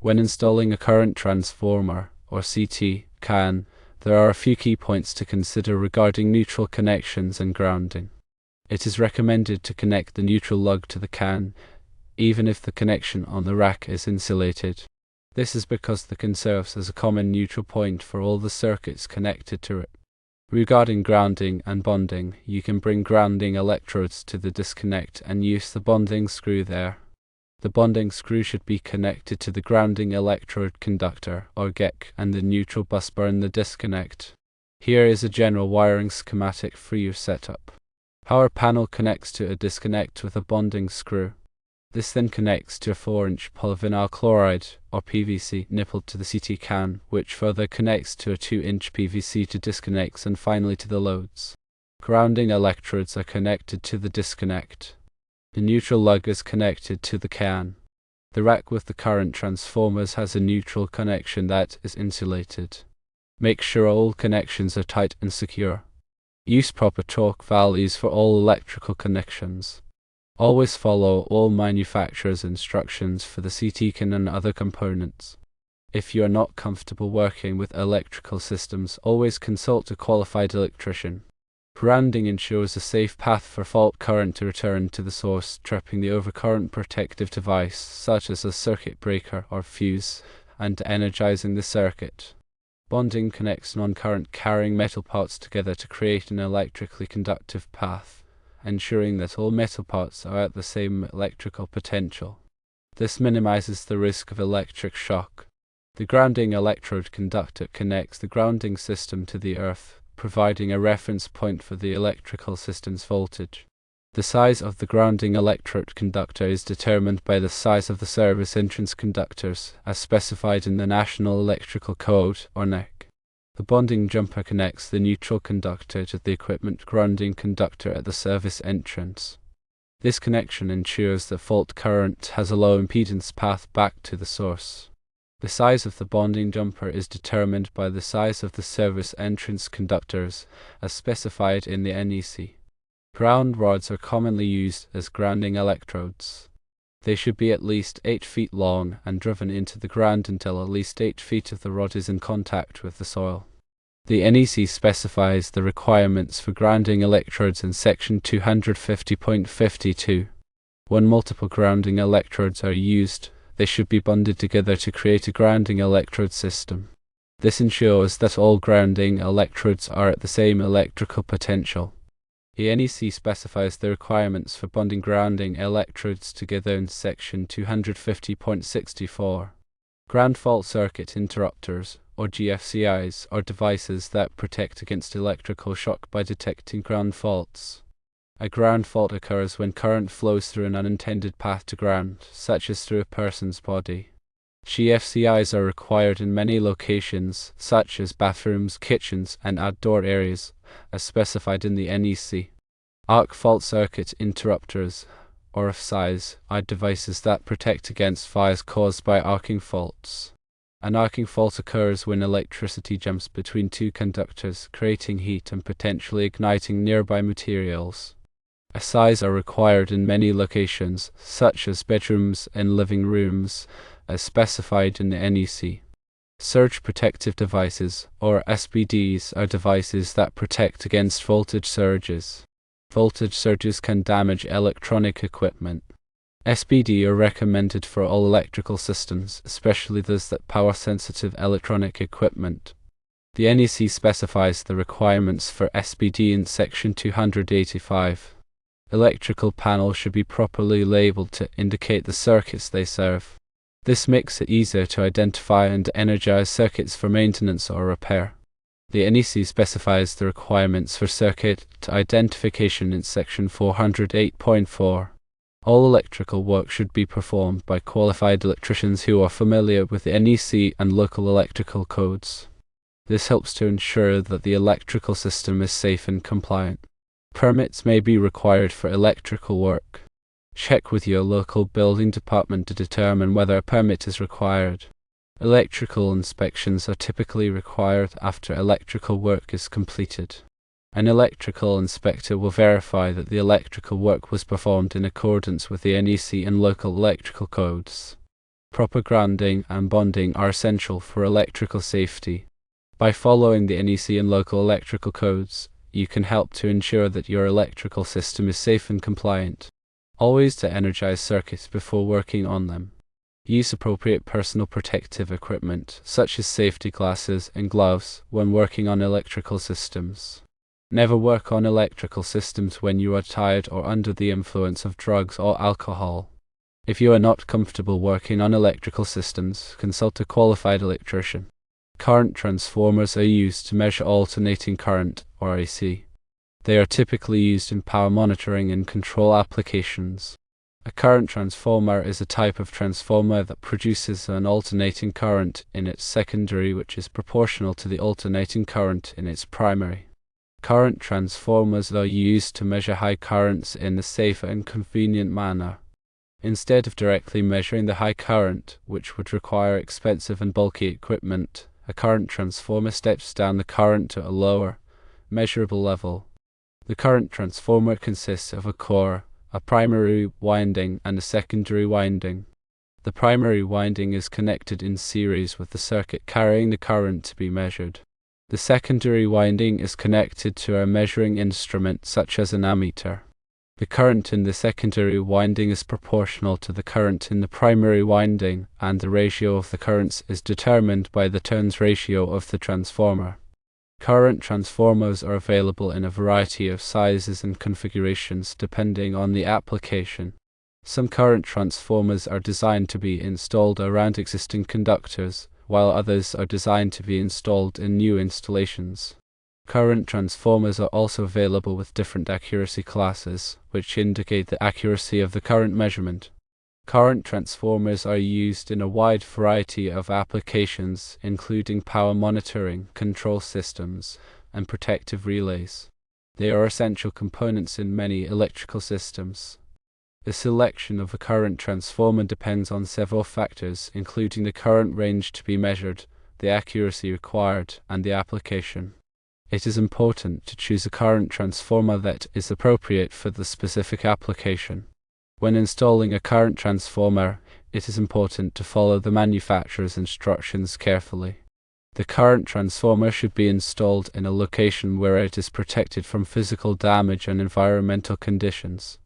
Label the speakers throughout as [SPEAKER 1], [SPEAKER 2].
[SPEAKER 1] When installing a current transformer, or CT, CAN, there are a few key points to consider regarding neutral connections and grounding. It is recommended to connect the neutral lug to the CAN, even if the connection on the rack is insulated. This is because the CAN serves as a common neutral point for all the circuits connected to it. Regarding grounding and bonding, you can bring grounding electrodes to the disconnect and use the bonding screw there. The bonding screw should be connected to the grounding electrode conductor, or GEC, and the neutral busbar in the disconnect. Here is a general wiring schematic for your setup. Power panel connects to a disconnect with a bonding screw. This then connects to a 4-inch polyvinyl chloride, or PVC, nipple to the CT CAN, which further connects to a 2-inch PVC to disconnects and finally to the loads. Grounding electrodes are connected to the disconnect. The neutral lug is connected to the CAN. The rack with the current transformers has a neutral connection that is insulated. Make sure all connections are tight and secure. Use proper torque values for all electrical connections. Always follow all manufacturer's instructions for the CT CAN and other components. If you are not comfortable working with electrical systems, always consult a qualified electrician. Grounding ensures a safe path for fault current to return to the source, tripping the overcurrent protective device, such as a circuit breaker or fuse, and energizing the circuit. Bonding connects non-current carrying metal parts together to create an electrically conductive path, ensuring that all metal parts are at the same electrical potential. This minimizes the risk of electric shock. The grounding electrode conductor connects the grounding system to the earth, providing a reference point for the electrical system's voltage. The size of the grounding electrode conductor is determined by the size of the service entrance conductors, as specified in the National Electrical Code, or NEC. The bonding jumper connects the neutral conductor to the equipment grounding conductor at the service entrance. This connection ensures that fault current has a low impedance path back to the source. The size of the bonding jumper is determined by the size of the service entrance conductors, as specified in the NEC. Ground rods are commonly used as grounding electrodes. They should be at least 8 feet long and driven into the ground until at least 8 feet of the rod is in contact with the soil. The NEC specifies the requirements for grounding electrodes in section 250.52. When multiple grounding electrodes are used, they should be bonded together to create a grounding electrode system. This ensures that all grounding electrodes are at the same electrical potential. The NEC specifies the requirements for bonding grounding electrodes together in section 250.64. Ground fault circuit interrupters, or GFCIs, are devices that protect against electrical shock by detecting ground faults. A ground fault occurs when current flows through an unintended path to ground, such as through a person's body. GFCIs are required in many locations, such as bathrooms, kitchens, and outdoor areas, as specified in the NEC. Arc fault circuit interrupters, or FSIs, are devices that protect against fires caused by arcing faults. An arcing fault occurs when electricity jumps between two conductors, creating heat and potentially igniting nearby materials. FSIs are required in many locations, such as bedrooms and living rooms, as specified in the NEC. Surge protective devices, or SPDs, are devices that protect against voltage surges. Voltage surges can damage electronic equipment. SPD are recommended for all electrical systems, especially those that power sensitive electronic equipment. The NEC specifies the requirements for SPD in section 285. Electrical panels should be properly labeled to indicate the circuits they serve. This makes it easier to identify and energize circuits for maintenance or repair. The NEC specifies the requirements for circuit identification in section 408.4. All electrical work should be performed by qualified electricians who are familiar with the NEC and local electrical codes. This helps to ensure that the electrical system is safe and compliant. Permits may be required for electrical work. Check with your local building department to determine whether a permit is required. Electrical inspections are typically required after electrical work is completed. An electrical inspector will verify that the electrical work was performed in accordance with the NEC and local electrical codes. Proper grounding and bonding are essential for electrical safety. By following the NEC and local electrical codes, you can help to ensure that your electrical system is safe and compliant. Always to energize circuits before working on them. Use appropriate personal protective equipment, such as safety glasses and gloves, when working on electrical systems. Never work on electrical systems when you are tired or under the influence of drugs or alcohol. If you are not comfortable working on electrical systems, consult a qualified electrician. Current transformers are used to measure alternating current, or AC. They are typically used in power monitoring and control applications. A current transformer is a type of transformer that produces an alternating current in its secondary which is proportional to the alternating current in its primary. Current transformers are used to measure high currents in a safe and convenient manner. Instead of directly measuring the high current, which would require expensive and bulky equipment, a current transformer steps down the current to a lower, measurable level. The current transformer consists of a core, a primary winding, and a secondary winding. The primary winding is connected in series with the circuit carrying the current to be measured. The secondary winding is connected to a measuring instrument such as an ammeter. The current in the secondary winding is proportional to the current in the primary winding, and the ratio of the currents is determined by the turns ratio of the transformer. Current transformers are available in a variety of sizes and configurations depending on the application. Some current transformers are designed to be installed around existing conductors, while others are designed to be installed in new installations. Current transformers are also available with different accuracy classes, which indicate the accuracy of the current measurement. Current transformers are used in a wide variety of applications, including power monitoring, control systems, and protective relays. They are essential components in many electrical systems. The selection of a current transformer depends on several factors, including the current range to be measured, the accuracy required, and the application. It is important to choose a current transformer that is appropriate for the specific application. When installing a current transformer, it is important to follow the manufacturer's instructions carefully. The current transformer should be installed in a location where it is protected from physical damage and environmental conditions.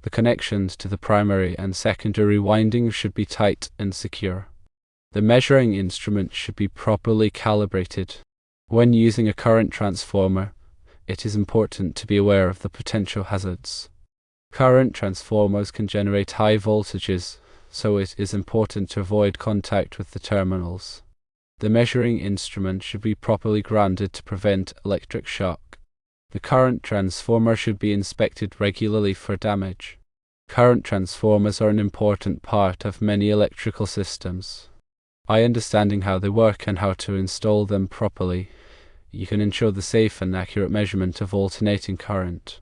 [SPEAKER 1] The connections to the primary and secondary windings should be tight and secure. The measuring instrument should be properly calibrated. When using a current transformer, it is important to be aware of the potential hazards. Current transformers can generate high voltages, so it is important to avoid contact with the terminals. The measuring instrument should be properly grounded to prevent electric shock. The current transformer should be inspected regularly for damage. Current transformers are an important part of many electrical systems. By understanding how they work and how to install them properly, you can ensure the safe and accurate measurement of alternating current.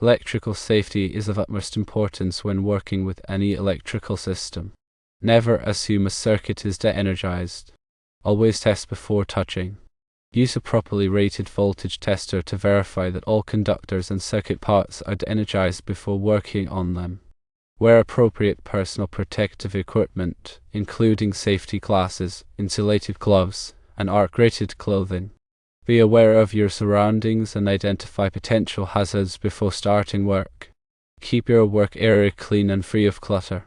[SPEAKER 1] Electrical safety is of utmost importance when working with any electrical system. Never assume a circuit is de-energized. Always test before touching. Use a properly rated voltage tester to verify that all conductors and circuit parts are de-energized before working on them. Wear appropriate personal protective equipment, including safety glasses, insulated gloves, and arc-rated clothing. Be aware of your surroundings and identify potential hazards before starting work. Keep your work area clean and free of clutter.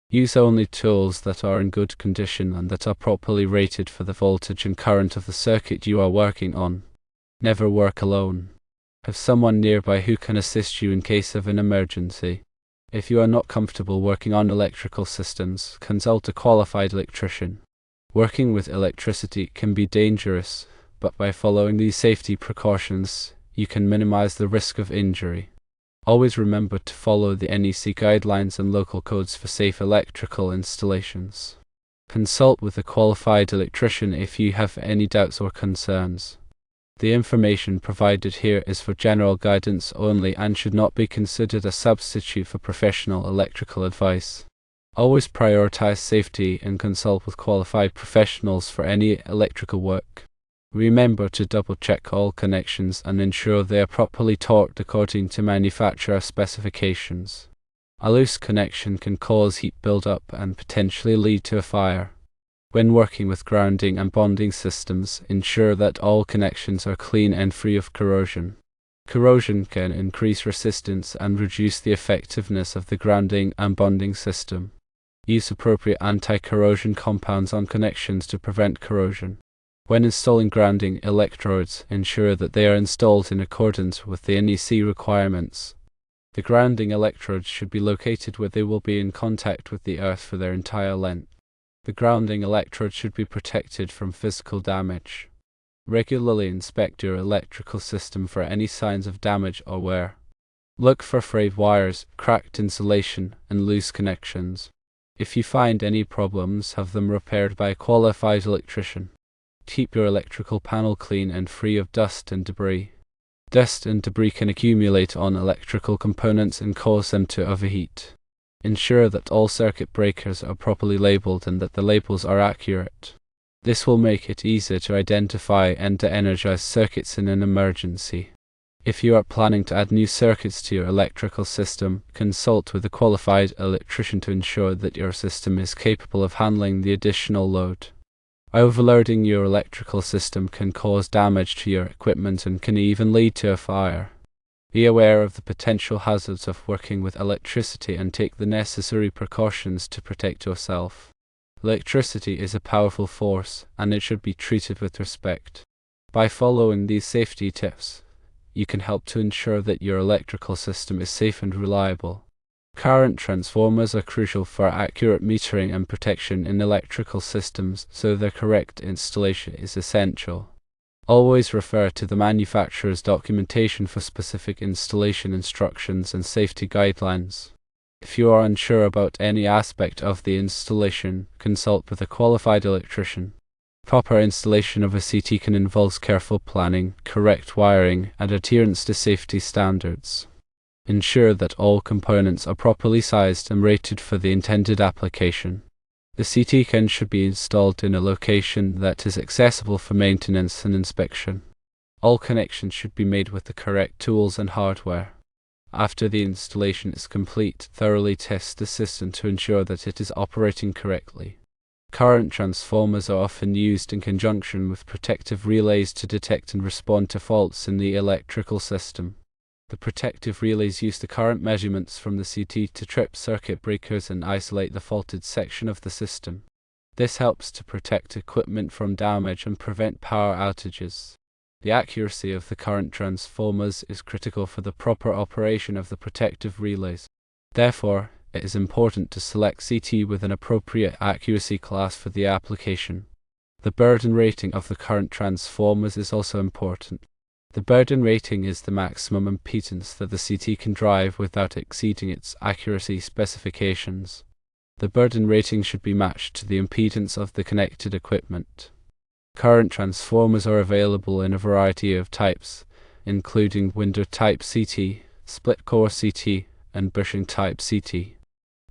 [SPEAKER 1] Use only tools that are in good condition and that are properly rated for the voltage and current of the circuit you are working on. Never work alone. Have someone nearby who can assist you in case of an emergency. If you are not comfortable working on electrical systems, consult a qualified electrician. Working with electricity can be dangerous, but by following these safety precautions, you can minimize the risk of injury. Always remember to follow the NEC guidelines and local codes for safe electrical installations. Consult with a qualified electrician if you have any doubts or concerns. The information provided here is for general guidance only and should not be considered a substitute for professional electrical advice. Always prioritize safety and consult with qualified professionals for any electrical work. Remember to double-check all connections and ensure they are properly torqued according to manufacturer specifications. A loose connection can cause heat buildup and potentially lead to a fire. When working with grounding and bonding systems, ensure that all connections are clean and free of corrosion. Corrosion can increase resistance and reduce the effectiveness of the grounding and bonding system. Use appropriate anti-corrosion compounds on connections to prevent corrosion. When installing grounding electrodes, ensure that they are installed in accordance with the NEC requirements. The grounding electrodes should be located where they will be in contact with the earth for their entire length. The grounding electrodes should be protected from physical damage. Regularly inspect your electrical system for any signs of damage or wear. Look for frayed wires, cracked insulation, and loose connections. If you find any problems, have them repaired by a qualified electrician. Keep your electrical panel clean and free of dust and debris. Dust and debris can accumulate on electrical components and cause them to overheat. Ensure that all circuit breakers are properly labeled and that the labels are accurate. This will make it easier to identify and to energize circuits in an emergency. If you are planning to add new circuits to your electrical system, consult with a qualified electrician to ensure that your system is capable of handling the additional load. Overloading your electrical system can cause damage to your equipment and can even lead to a fire. Be aware of the potential hazards of working with electricity and take the necessary precautions to protect yourself. Electricity is a powerful force, and it should be treated with respect. By following these safety tips, you can help to ensure that your electrical system is safe and reliable. Current transformers are crucial for accurate metering and protection in electrical systems, so their correct installation is essential. Always refer to the manufacturer's documentation for specific installation instructions and safety guidelines. If you are unsure about any aspect of the installation, consult with a qualified electrician. Proper installation of a CT can involve careful planning, correct wiring, and adherence to safety standards. Ensure that all components are properly sized and rated for the intended application. The CT can should be installed in a location that is accessible for maintenance and inspection. All connections should be made with the correct tools and hardware. After the installation is complete, thoroughly test the system to ensure that it is operating correctly. Current transformers are often used in conjunction with protective relays to detect and respond to faults in the electrical system. The protective relays use the current measurements from the CT to trip circuit breakers and isolate the faulted section of the system. This helps to protect equipment from damage and prevent power outages. The accuracy of the current transformers is critical for the proper operation of the protective relays. Therefore, it is important to select CT with an appropriate accuracy class for the application. The burden rating of the current transformers is also important. The burden rating is the maximum impedance that the CT can drive without exceeding its accuracy specifications. The burden rating should be matched to the impedance of the connected equipment. Current transformers are available in a variety of types, including window type CT, split core CT, and bushing type CT.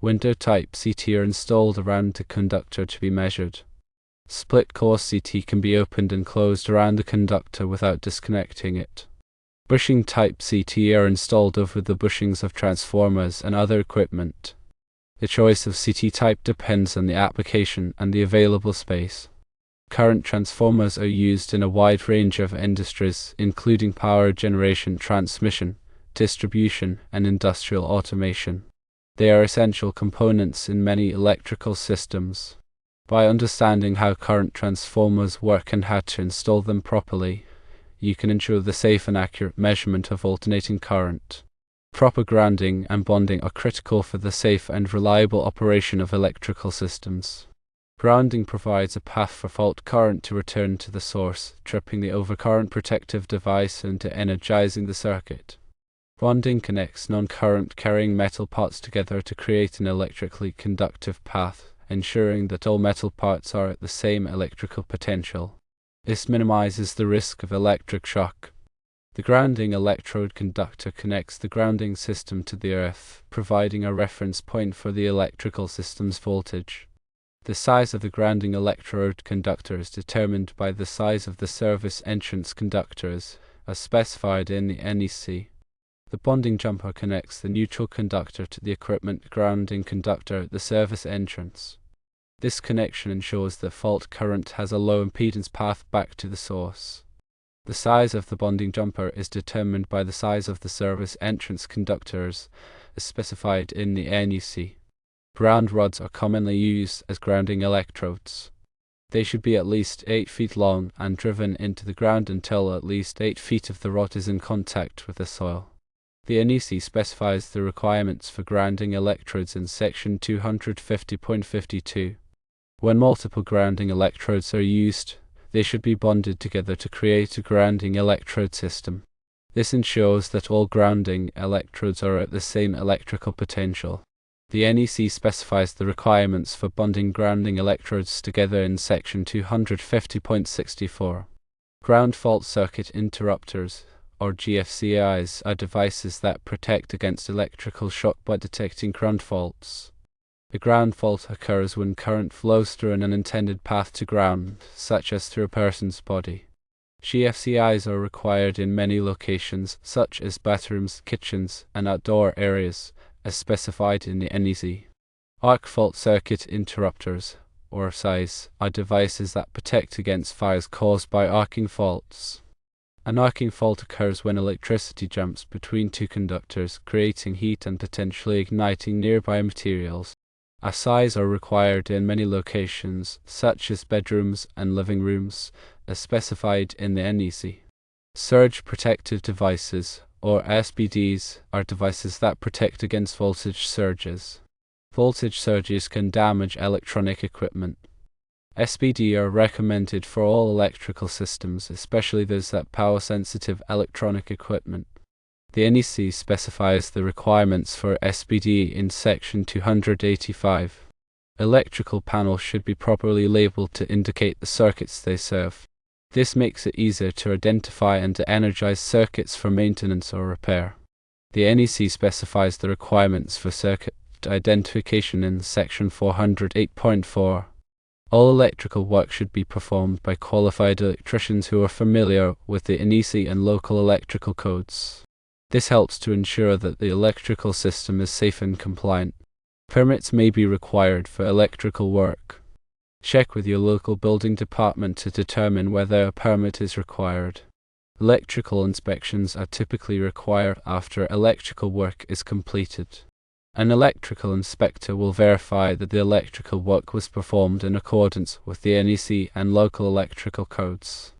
[SPEAKER 1] Window type CT are installed around the conductor to be measured. Split core CT can be opened and closed around the conductor without disconnecting it. Bushing type CT are installed over the bushings of transformers and other equipment. The choice of CT type depends on the application and the available space. Current transformers are used in a wide range of industries, including power generation, transmission, distribution, and industrial automation. They are essential components in many electrical systems. By understanding how current transformers work and how to install them properly, you can ensure the safe and accurate measurement of alternating current. Proper grounding and bonding are critical for the safe and reliable operation of electrical systems. Grounding provides a path for fault current to return to the source, tripping the overcurrent protective device and energizing the circuit. Bonding connects non-current carrying metal parts together to create an electrically conductive path, ensuring that all metal parts are at the same electrical potential. This minimizes the risk of electric shock. The grounding electrode conductor connects the grounding system to the earth, providing a reference point for the electrical system's voltage. The size of the grounding electrode conductor is determined by the size of the service entrance conductors, as specified in the NEC. The bonding jumper connects the neutral conductor to the equipment grounding conductor at the service entrance. This connection ensures that fault current has a low impedance path back to the source. The size of the bonding jumper is determined by the size of the service entrance conductors, as specified in the NEC. Ground rods are commonly used as grounding electrodes. They should be at least 8 feet long and driven into the ground until at least 8 feet of the rod is in contact with the soil. The NEC specifies the requirements for grounding electrodes in section 250.52. When multiple grounding electrodes are used, they should be bonded together to create a grounding electrode system. This ensures that all grounding electrodes are at the same electrical potential. The NEC specifies the requirements for bonding grounding electrodes together in section 250.64. Ground fault circuit interrupters, or GFCIs, are devices that protect against electrical shock by detecting ground faults. A ground fault occurs when current flows through an unintended path to ground, such as through a person's body. GFCIs are required in many locations, such as bathrooms, kitchens, and outdoor areas, as specified in the NEC. Arc fault circuit interrupters, or SIs, are devices that protect against fires caused by arcing faults. An arcing fault occurs when electricity jumps between two conductors, creating heat and potentially igniting nearby materials. SIs are required in many locations, such as bedrooms and living rooms, as specified in the NEC. Surge protective devices, or SPDs, are devices that protect against voltage surges. Voltage surges can damage electronic equipment. SPD are recommended for all electrical systems, especially those that power sensitive electronic equipment. The NEC specifies the requirements for SPD in section 285. Electrical panels should be properly labeled to indicate the circuits they serve. This makes it easier to identify and to energize circuits for maintenance or repair. The NEC specifies the requirements for circuit identification in section 408.4. All electrical work should be performed by qualified electricians who are familiar with the NEC and local electrical codes. This helps to ensure that the electrical system is safe and compliant. Permits may be required for electrical work. Check with your local building department to determine whether a permit is required. Electrical inspections are typically required after electrical work is completed. An electrical inspector will verify that the electrical work was performed in accordance with the NEC and local electrical codes.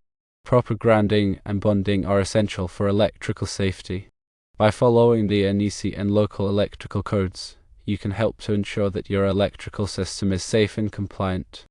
[SPEAKER 1] Proper grounding and bonding are essential for electrical safety. By following the NEC and local electrical codes, you can help to ensure that your electrical system is safe and compliant.